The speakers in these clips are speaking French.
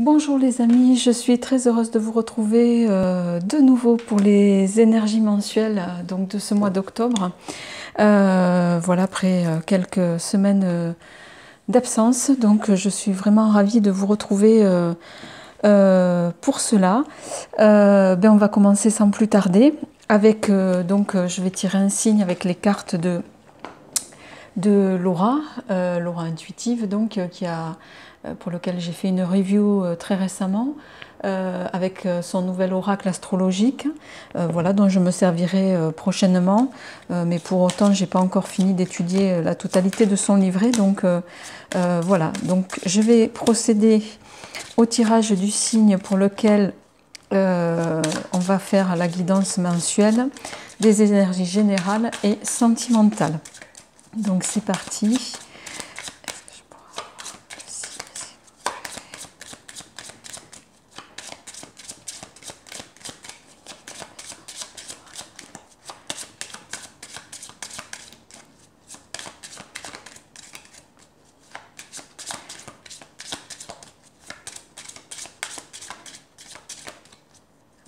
Bonjour les amis, je suis très heureuse de vous retrouver de nouveau pour les énergies mensuelles donc de ce mois d'octobre. Voilà, après quelques semaines d'absence, donc je suis vraiment ravie de vous retrouver pour cela. On va commencer sans plus tarder avec, je vais tirer un signe avec les cartes de Laura, Laura Intuitive, donc pour lequel j'ai fait une review très récemment avec son nouvel oracle astrologique, voilà, dont je me servirai prochainement, mais pour autant j'ai pas encore fini d'étudier la totalité de son livret, donc voilà, donc je vais procéder au tirage du signe pour lequel on va faire la guidance mensuelle des énergies générales et sentimentales. Donc c'est parti.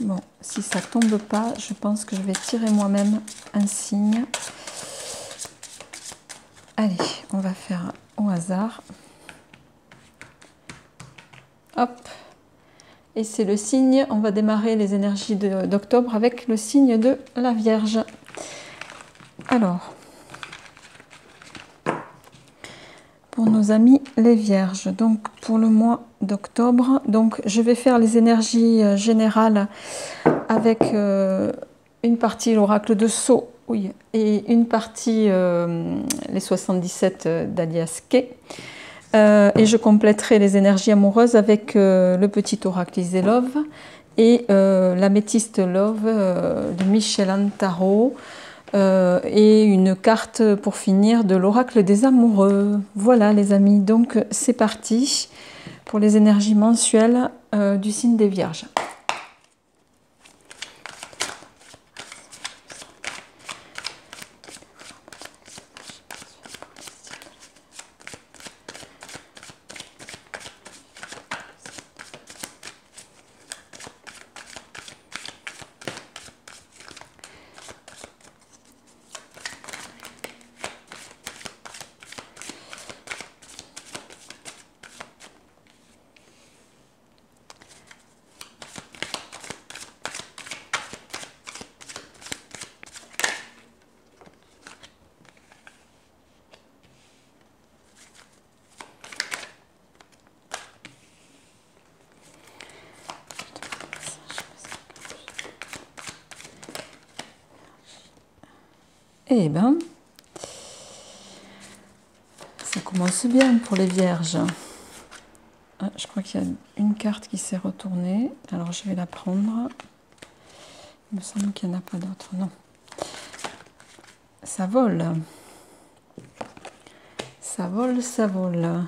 Bon, si ça tombe pas, je pense que je vais tirer moi-même un signe. Allez, on va faire au hasard. Hop. Et c'est le signe, on va démarrer les énergies d'octobre avec le signe de la Vierge. Alors, pour nos amis les Vierges, donc pour le mois d'octobre, donc je vais faire les énergies générales avec une partie l'oracle de Sceaux, oui, et une partie les 77 d'Alias Kay. Et je compléterai les énergies amoureuses avec le petit oracle Easy Love et l'améthyste Love de Michel Antaro et une carte pour finir de l'oracle des amoureux. Voilà les amis, donc c'est parti pour les énergies mensuelles du signe des Vierges. Eh bien, ça commence bien pour les Vierges. Ah, je crois qu'il y a une carte qui s'est retournée. Alors, je vais la prendre. Il me semble qu'il n'y en a pas d'autre. Non. Ça vole. Ça vole, ça vole.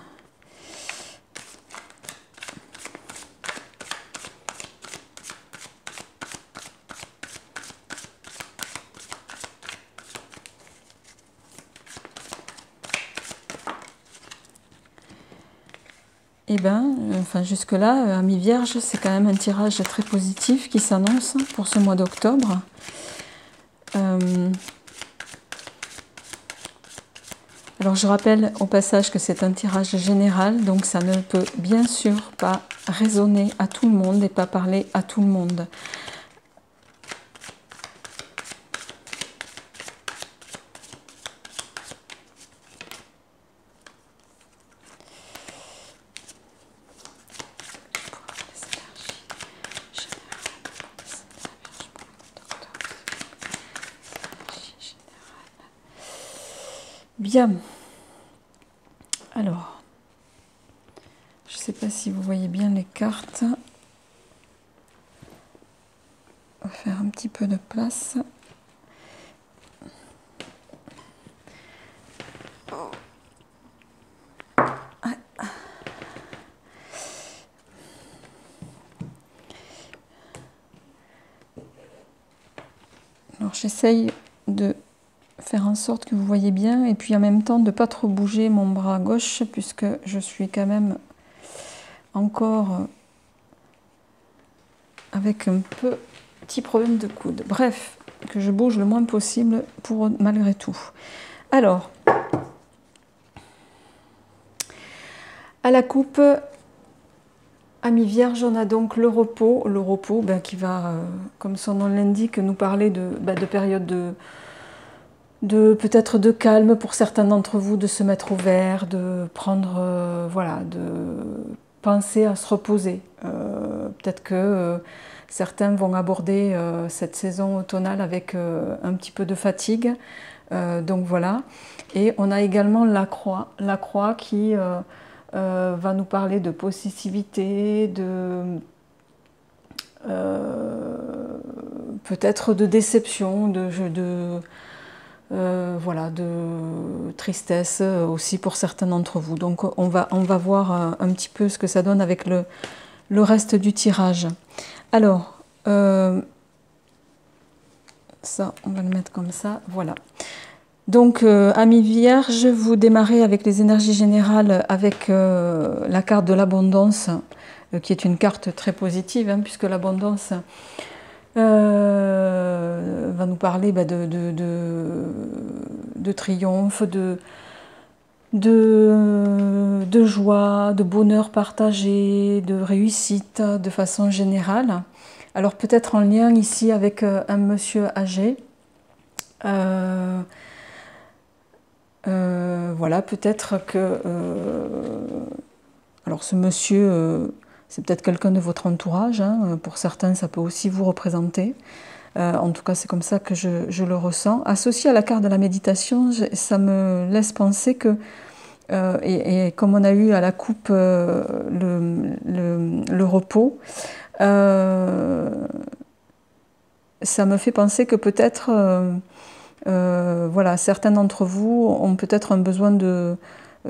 Eh bien, enfin jusque-là, amis Vierge, c'est quand même un tirage très positif qui s'annonce pour ce mois d'octobre. Alors je rappelle au passage que c'est un tirage général, donc ça ne peut bien sûr pas résonner à tout le monde et pas parler à tout le monde. Bien. Alors, je ne sais pas si vous voyez bien les cartes. On va faire un petit peu de place. Alors, j'essaye de faire en sorte que vous voyez bien et puis en même temps de ne pas trop bouger mon bras gauche puisque je suis quand même encore avec un petit problème de coude. Bref, que je bouge le moins possible pour malgré tout. Alors, à la coupe, Amis Vierge, on a donc le repos ben, qui va, comme son nom l'indique, nous parler de périodes peut-être de calme pour certains d'entre vous, de se mettre au vert, de prendre, voilà, de penser à se reposer. Peut-être que certains vont aborder cette saison automnale avec un petit peu de fatigue. Donc voilà. Et on a également la croix qui va nous parler de possessivité, peut-être de déception, voilà, de tristesse aussi pour certains d'entre vous. Donc on va voir un petit peu ce que ça donne avec le reste du tirage. Alors, ça, on va le mettre comme ça, voilà. Donc, Amis Vierge, vous démarrez avec les énergies générales avec la carte de l'abondance, qui est une carte très positive, hein, puisque l'abondance va nous parler de triomphe, de joie, de bonheur partagé, de réussite de façon générale. Alors peut-être en lien ici avec un monsieur âgé. Voilà, peut-être que... alors ce monsieur, c'est peut-être quelqu'un de votre entourage, hein, pour certains ça peut aussi vous représenter. En tout cas c'est comme ça que je le ressens. Associé à la carte de la méditation, ça me laisse penser que, et comme on a eu à la coupe le repos, ça me fait penser que peut-être... voilà, certains d'entre vous ont peut-être un besoin de...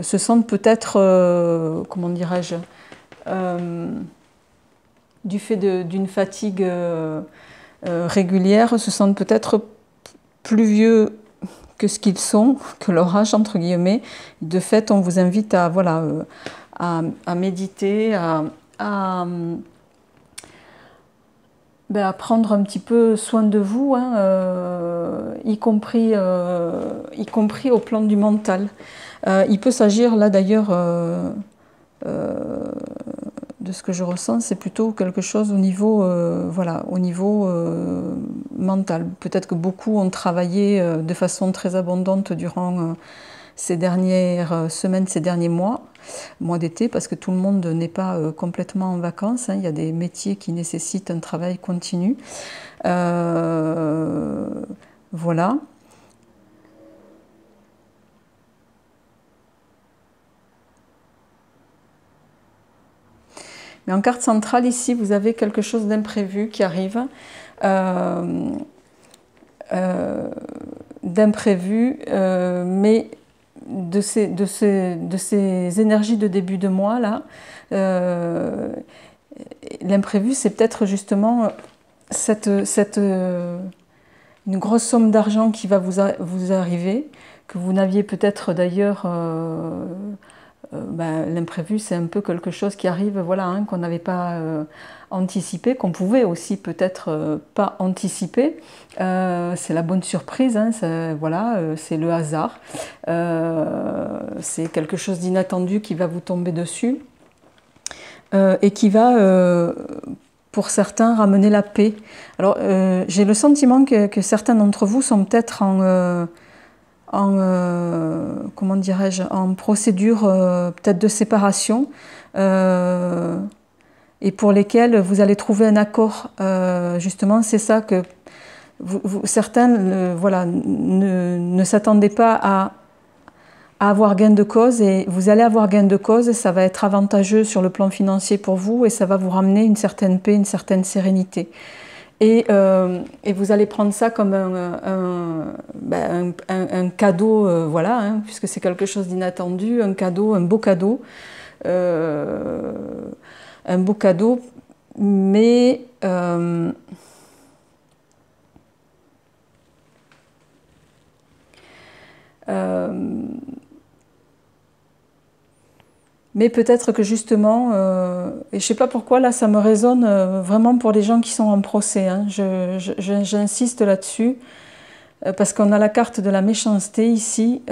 se sentent peut-être, comment dirais-je, du fait d'une fatigue régulière, se sentent peut-être plus vieux que ce qu'ils sont, que leur âge, entre guillemets. De fait, on vous invite à, voilà, à méditer, à prendre un petit peu soin de vous, hein, y compris au plan du mental. Il peut s'agir là d'ailleurs de ce que je ressens, c'est plutôt quelque chose au niveau, voilà, au niveau mental. Peut-être que beaucoup ont travaillé de façon très abondante durant ces dernières semaines, ces derniers mois d'été, parce que tout le monde n'est pas complètement en vacances, hein. Il y a des métiers qui nécessitent un travail continu. Voilà. Mais en carte centrale, ici, vous avez quelque chose d'imprévu qui arrive. D'imprévu, mais de ces énergies de début de mois, là, l'imprévu, c'est peut-être justement une grosse somme d'argent qui va vous arriver, que vous n'aviez peut-être d'ailleurs... l'imprévu, c'est un peu quelque chose qui arrive, voilà, hein, qu'on n'avait pas anticipé, qu'on pouvait aussi peut-être pas anticiper. C'est la bonne surprise, hein, voilà, c'est le hasard. C'est quelque chose d'inattendu qui va vous tomber dessus et qui va, pour certains, ramener la paix. Alors, j'ai le sentiment que certains d'entre vous sont peut-être comment dirais-je, en procédure peut-être de séparation et pour lesquels vous allez trouver un accord. Justement, c'est ça que certains voilà, ne s'attendaient pas à avoir gain de cause, et vous allez avoir gain de cause, ça va être avantageux sur le plan financier pour vous et ça va vous ramener une certaine paix, une certaine sérénité. Et vous allez prendre ça comme un cadeau, voilà, hein, puisque c'est quelque chose d'inattendu, un cadeau, un beau cadeau. Un beau cadeau, mais Mais peut-être que justement, et je ne sais pas pourquoi, là, ça me résonne vraiment pour les gens qui sont en procès. Hein. J'insiste là-dessus, parce qu'on a la carte de la méchanceté ici,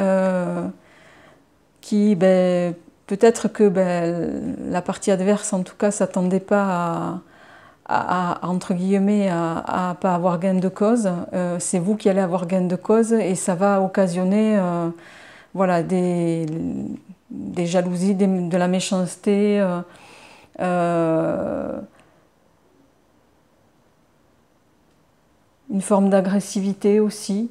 qui, ben, peut-être que ben, la partie adverse, en tout cas, s'attendait pas entre guillemets, à pas avoir gain de cause. C'est vous qui allez avoir gain de cause et ça va occasionner voilà, des jalousies, de la méchanceté, une forme d'agressivité aussi.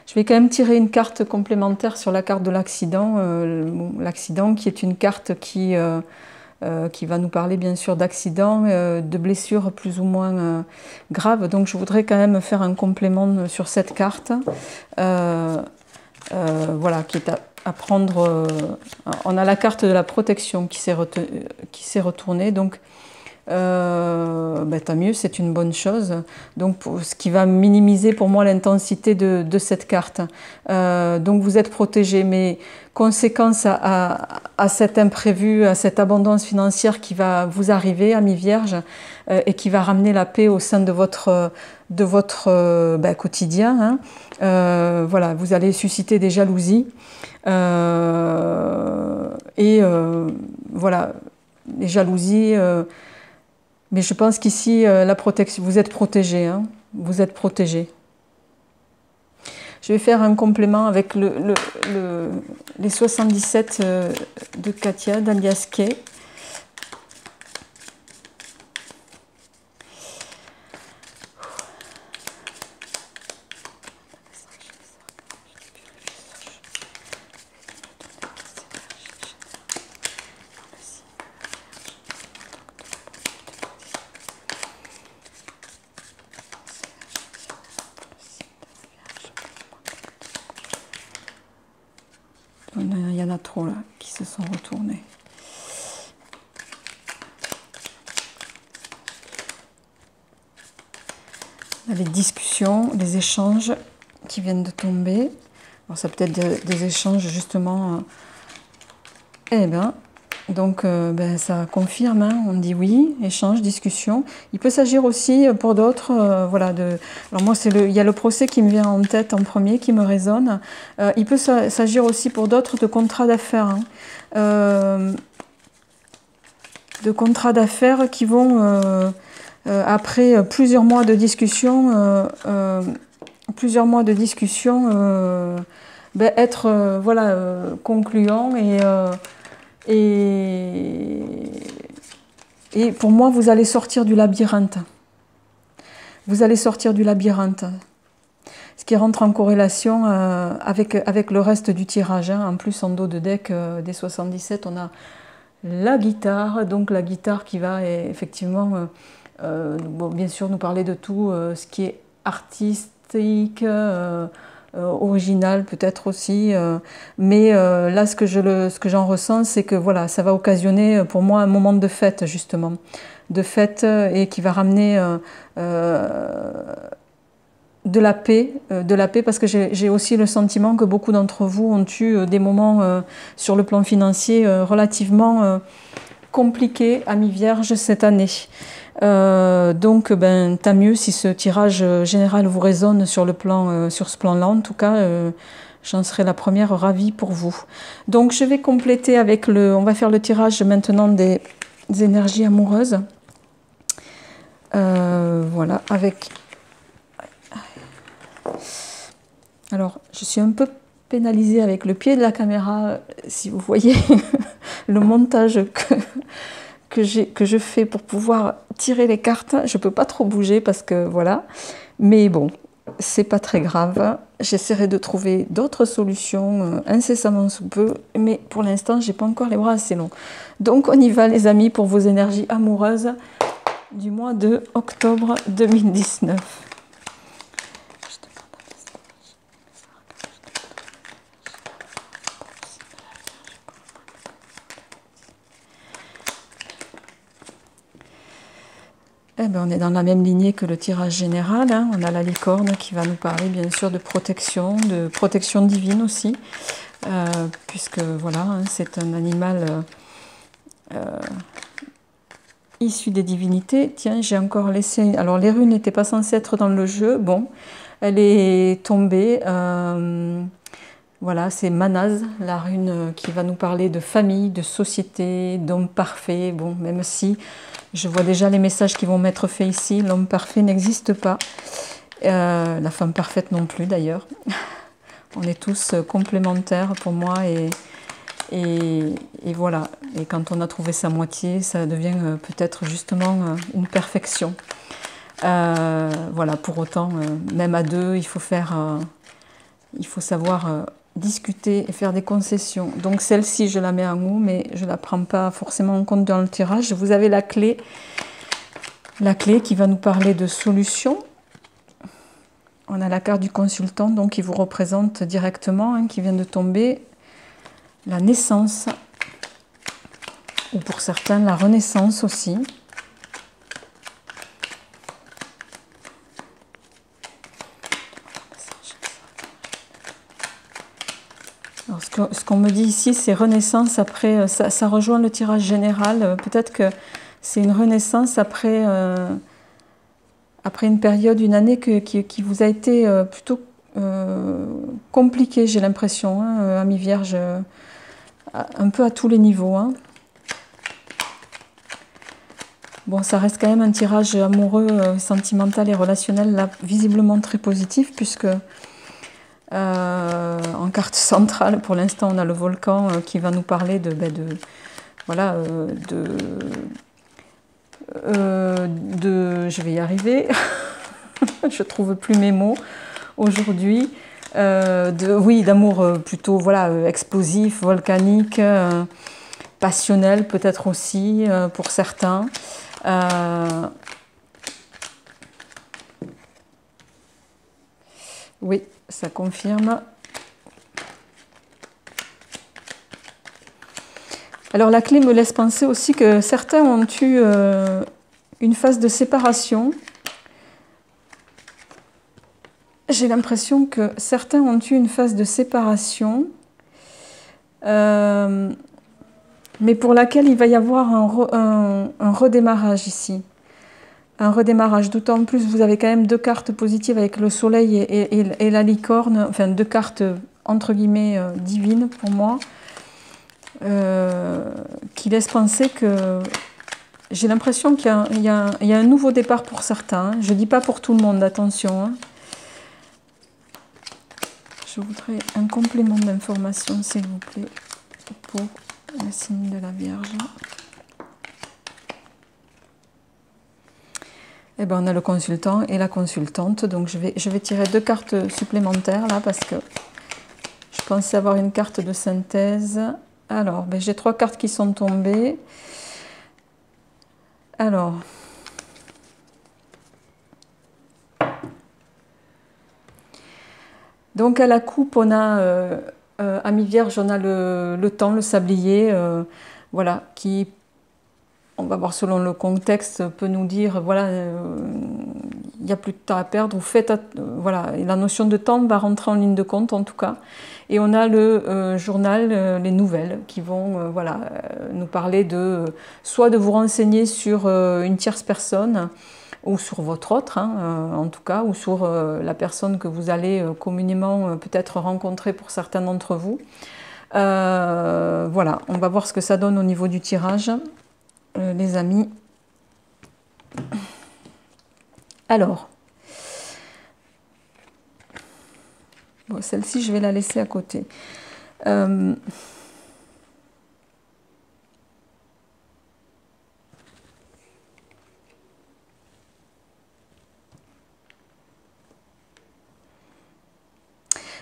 Je vais quand même tirer une carte complémentaire sur la carte de l'accident. L'accident qui est une carte qui va nous parler bien sûr d'accidents, de blessures plus ou moins graves. Donc je voudrais quand même faire un complément sur cette carte. Voilà, qui est à prendre. On a la carte de la protection qui s'est retournée. Donc ben, tant mieux, c'est une bonne chose. Donc, ce qui va minimiser pour moi l'intensité de cette carte. Donc, vous êtes protégé, mais conséquence à cet imprévu, à cette abondance financière qui va vous arriver, ami Vierge, et qui va ramener la paix au sein de votre ben, quotidien. Hein. Voilà, vous allez susciter des jalousies. Voilà, les jalousies. Mais je pense qu'ici, la protection, vous êtes protégé. Hein, vous êtes protégé. Je vais faire un complément avec les 77 de Katia, d'Alias Kay. Il y en a trop là qui se sont retournés. Les discussions, les échanges qui viennent de tomber. Alors ça peut être des échanges justement. Eh bien, donc ben, ça confirme, hein, on dit oui, échange, discussion. Il peut s'agir aussi pour d'autres, voilà. Alors moi, il y a le procès qui me vient en tête en premier, qui me résonne. Il peut s'agir aussi pour d'autres de contrats d'affaires. Hein. De contrats d'affaires qui vont, après plusieurs mois de discussion, ben, être voilà, concluants et pour moi, vous allez sortir du labyrinthe. Vous allez sortir du labyrinthe. Ce qui rentre en corrélation avec le reste du tirage. Hein. En plus, en dos de deck des 77, on a la guitare. Donc la guitare qui va effectivement, bon, bien sûr, nous parler de tout ce qui est artistique, original peut-être aussi, mais là ce que j'en ressens, c'est que voilà, ça va occasionner pour moi un moment de fête justement, de fête et qui va ramener de la paix parce que j'ai aussi le sentiment que beaucoup d'entre vous ont eu des moments sur le plan financier relativement compliqués, amis vierges, cette année. Donc ben, tant mieux si ce tirage général vous résonne sur ce plan-là. En tout cas, j'en serai la première ravie pour vous. Donc je vais compléter avec on va faire le tirage maintenant des énergies amoureuses. Voilà, avec... Alors, je suis un peu pénalisée avec le pied de la caméra, si vous voyez le montage que je fais pour pouvoir tirer les cartes. Je ne peux pas trop bouger parce que voilà. Mais bon, c'est pas très grave. J'essaierai de trouver d'autres solutions incessamment sous peu. Mais pour l'instant, j'ai pas encore les bras assez longs. Donc on y va les amis pour vos énergies amoureuses du mois de octobre 2019. Eh ben, on est dans la même lignée que le tirage général, hein. On a la licorne qui va nous parler bien sûr de protection divine aussi, puisque voilà, hein, c'est un animal issu des divinités. Tiens, j'ai encore laissé... Alors les runes n'étaient pas censées être dans le jeu, bon, elle est tombée. Voilà, c'est Manaz, la rune qui va nous parler de famille, de société, d'homme parfait. Bon, même si je vois déjà les messages qui vont m'être faits ici, l'homme parfait n'existe pas. La femme parfaite non plus d'ailleurs. On est tous complémentaires pour moi et voilà. Et quand on a trouvé sa moitié, ça devient peut-être justement une perfection. Voilà, pour autant, même à deux, il faut savoir discuter et faire des concessions. Donc celle-ci, je la mets en haut, mais je ne la prends pas forcément en compte dans le tirage. Vous avez la clé qui va nous parler de solutions. On a la carte du consultant, donc qui vous représente directement, hein, qui vient de tomber. La naissance, ou pour certains, la renaissance aussi. Alors, ce qu'on me dit ici, c'est renaissance après, ça rejoint le tirage général. Peut-être que c'est une renaissance après, après une période, une année qui vous a été plutôt compliquée, j'ai l'impression, hein, Amis Vierge, un peu à tous les niveaux. Hein. Bon, ça reste quand même un tirage amoureux, sentimental et relationnel, là, visiblement très positif, puisque en carte centrale, pour l'instant, on a le volcan qui va nous parler voilà, je vais y arriver, je trouve plus mes mots aujourd'hui, oui, d'amour plutôt voilà, explosif, volcanique, passionnel peut-être aussi pour certains. Oui, ça confirme. Alors la clé me laisse penser aussi que certains ont eu une phase de séparation. J'ai l'impression que certains ont eu une phase de séparation, mais pour laquelle il va y avoir un redémarrage ici. Un redémarrage, d'autant plus vous avez quand même deux cartes positives avec le soleil et la licorne, enfin deux cartes entre guillemets divines pour moi, qui laissent penser que j'ai l'impression qu'il y a un nouveau départ pour certains. Hein. Je ne dis pas pour tout le monde, attention. Hein. Je voudrais un complément d'information, s'il vous plaît, pour le signe de la Vierge. Eh ben, on a le consultant et la consultante, donc je vais tirer deux cartes supplémentaires là parce que je pensais avoir une carte de synthèse. Alors, ben, j'ai trois cartes qui sont tombées. Alors, donc à la coupe, on a Amis Vierge, on a le temps, le sablier, voilà, qui, on va voir selon le contexte, peut nous dire, voilà, il n'y a plus de temps à perdre, vous faites, voilà, et la notion de temps va rentrer en ligne de compte en tout cas. Et on a le journal, les nouvelles, qui vont voilà, nous parler de, soit de vous renseigner sur une tierce personne, ou sur votre autre, hein, en tout cas, ou sur la personne que vous allez communément peut-être rencontrer pour certains d'entre vous. Voilà, on va voir ce que ça donne au niveau du tirage, les amis. Alors, bon, celle-ci, je vais la laisser à côté.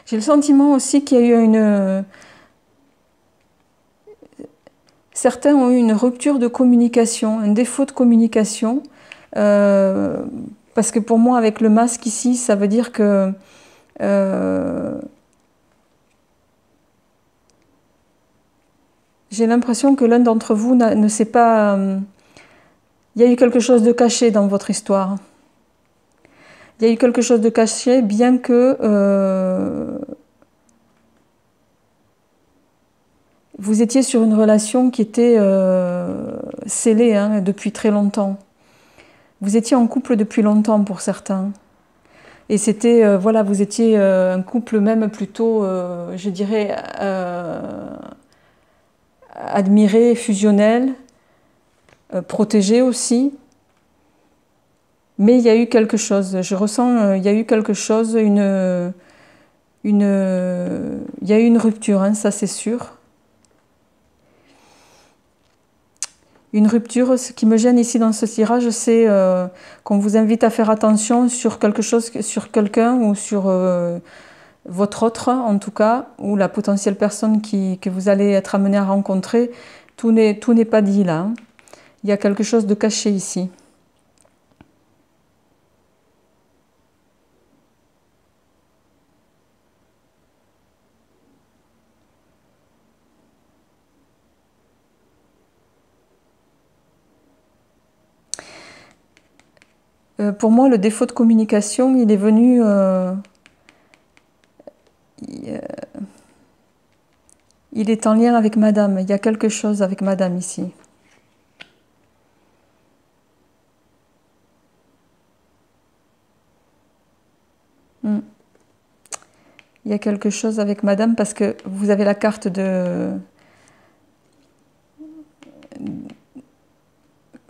J'ai le sentiment aussi qu'il y a eu une... Certains ont eu une rupture de communication, un défaut de communication. Parce que pour moi, avec le masque ici, ça veut dire que... j'ai l'impression que l'un d'entre vous ne sait pas... Il y a eu quelque chose de caché dans votre histoire. Il y a eu quelque chose de caché, bien que vous étiez sur une relation qui était scellée hein, depuis très longtemps. Vous étiez en couple depuis longtemps pour certains. Et c'était, voilà, vous étiez un couple même plutôt, je dirais, admiré, fusionnel, protégé aussi. Mais il y a eu quelque chose, je ressens, il y a eu quelque chose, il y a eu une rupture, hein, ça c'est sûr. Une rupture, ce qui me gêne ici dans ce tirage, c'est qu'on vous invite à faire attention sur quelque chose, sur quelqu'un ou sur votre autre, en tout cas, ou la potentielle personne que vous allez être amené à rencontrer. Tout n'est pas dit là. Hein. Il y a quelque chose de caché ici. Pour moi, le défaut de communication, il est venu... il est en lien avec madame. Il y a quelque chose avec madame ici. Il y a quelque chose avec madame parce que vous avez la carte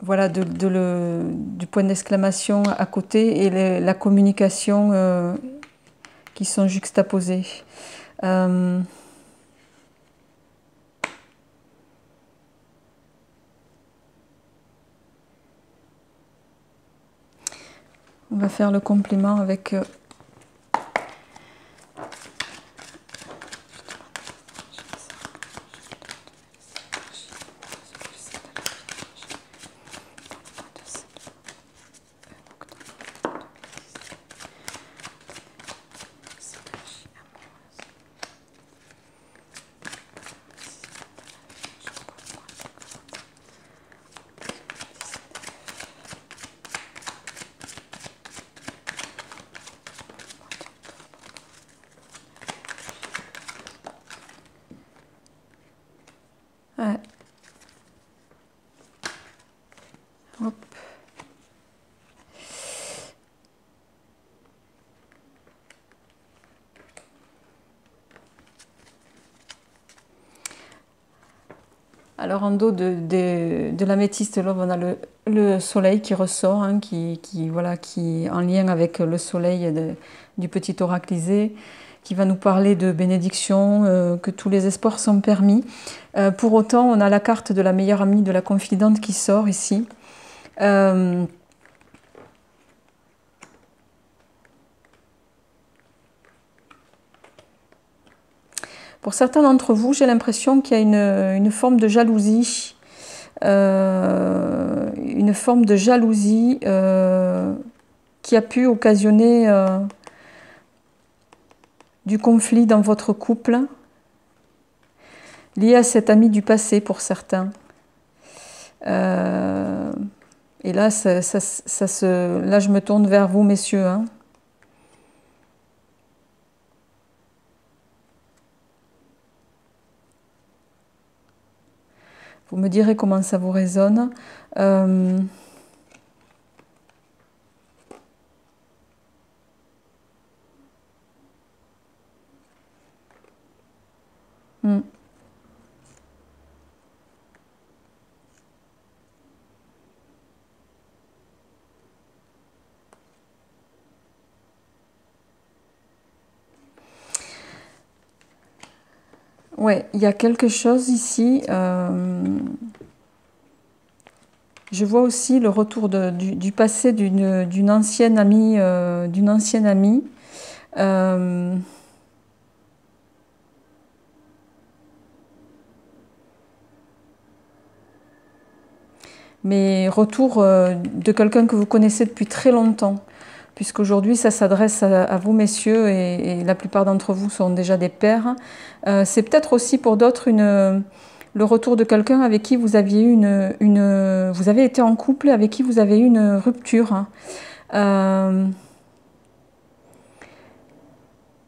voilà, du point d'exclamation à côté et la communication qui sont juxtaposées. On va faire le complément avec... Ouais. Hop. Alors en dos de l'améthyste Love, on a le soleil qui ressort, hein, voilà, qui est en lien avec le soleil du petit oraclisé, qui va nous parler de bénédiction, que tous les espoirs sont permis. Pour autant, on a la carte de la meilleure amie, de la confidente qui sort ici. Pour certains d'entre vous, j'ai l'impression qu'il y a une forme de jalousie, qui a pu occasionner du conflit dans votre couple, lié à cet ami du passé pour certains. Et là, là, je me tourne vers vous, messieurs. Hein. Vous me direz comment ça vous résonne. Ouais, il y a quelque chose ici. Je vois aussi le retour du passé d'une ancienne amie, mais retour de quelqu'un que vous connaissez depuis très longtemps, puisqu'aujourd'hui ça s'adresse à vous messieurs et la plupart d'entre vous sont déjà des pères. C'est peut-être aussi pour d'autres le retour de quelqu'un avec qui vous aviez eu vous avez été en couple, avec qui vous avez eu une rupture. Hein.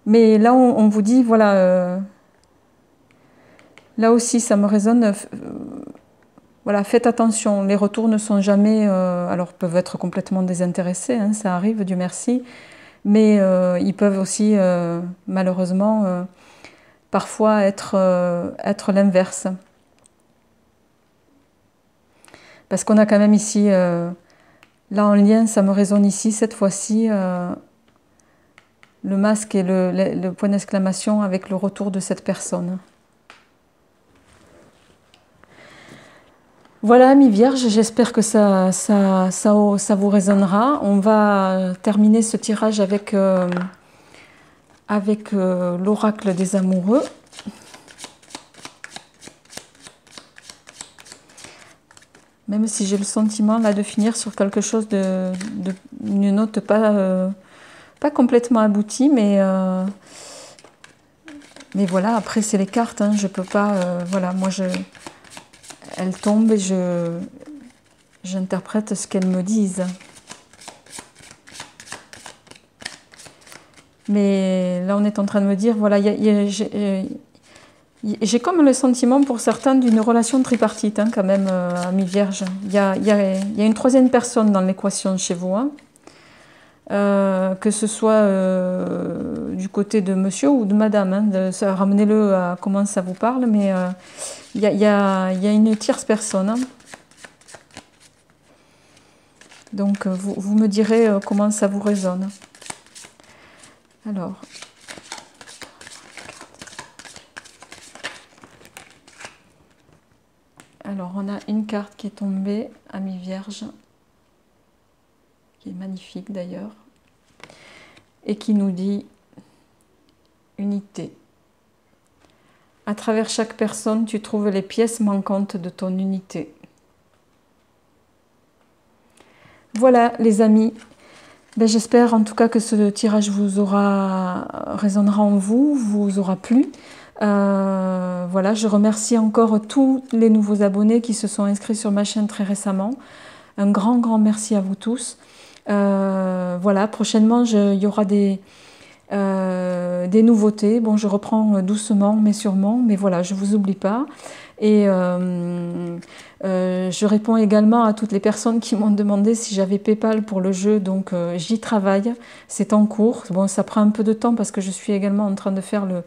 Mais là, on vous dit, voilà, là aussi, ça me résonne. Voilà, faites attention, les retours ne sont jamais, alors peuvent être complètement désintéressés, hein, ça arrive, Dieu merci, mais ils peuvent aussi, malheureusement, parfois être l'inverse. Parce qu'on a quand même ici, là en lien, ça me résonne ici, cette fois-ci, le masque et le point d'exclamation avec le retour de cette personne. Voilà, amis vierges, j'espère que ça vous résonnera. On va terminer ce tirage avec, l'oracle des amoureux. Même si j'ai le sentiment là de finir sur quelque chose une note pas complètement aboutie, mais voilà, après c'est les cartes, hein, je peux pas, voilà, moi elles tombent et j'interprète ce qu'elles me disent. Mais là on est en train de me dire, voilà, j'ai comme le sentiment pour certains d'une relation tripartite, hein, quand même, amis vierges. Il y a une troisième personne dans l'équation chez vous, hein. Que ce soit du côté de monsieur ou de madame, hein, ramenez-le à comment ça vous parle, mais il y a une tierce personne. Hein. Donc vous me direz comment ça vous résonne. Alors... Alors, on a une carte qui est tombée, Amis Vierge, qui est magnifique d'ailleurs, et qui nous dit unité. À travers chaque personne, tu trouves les pièces manquantes de ton unité. Voilà, les amis. Ben, j'espère en tout cas que ce tirage résonnera en vous, vous aura plu. Voilà, je remercie encore tous les nouveaux abonnés qui se sont inscrits sur ma chaîne très récemment. Un grand merci à vous tous. Voilà, prochainement, il y aura des nouveautés. Bon, je reprends doucement, mais sûrement. Mais voilà, je ne vous oublie pas. Et je réponds également à toutes les personnes qui m'ont demandé si j'avais PayPal pour le jeu. Donc, j'y travaille. C'est en cours. Bon, ça prend un peu de temps parce que je suis également en train de faire le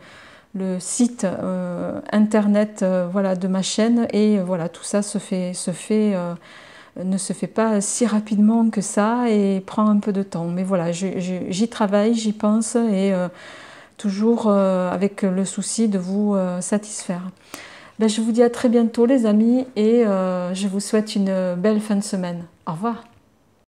site internet voilà, de ma chaîne, et voilà, tout ça ne se fait pas si rapidement que ça et prend un peu de temps. Mais voilà, j'y travaille, j'y pense, et toujours avec le souci de vous satisfaire. Ben, je vous dis à très bientôt les amis, et je vous souhaite une belle fin de semaine. Au revoir.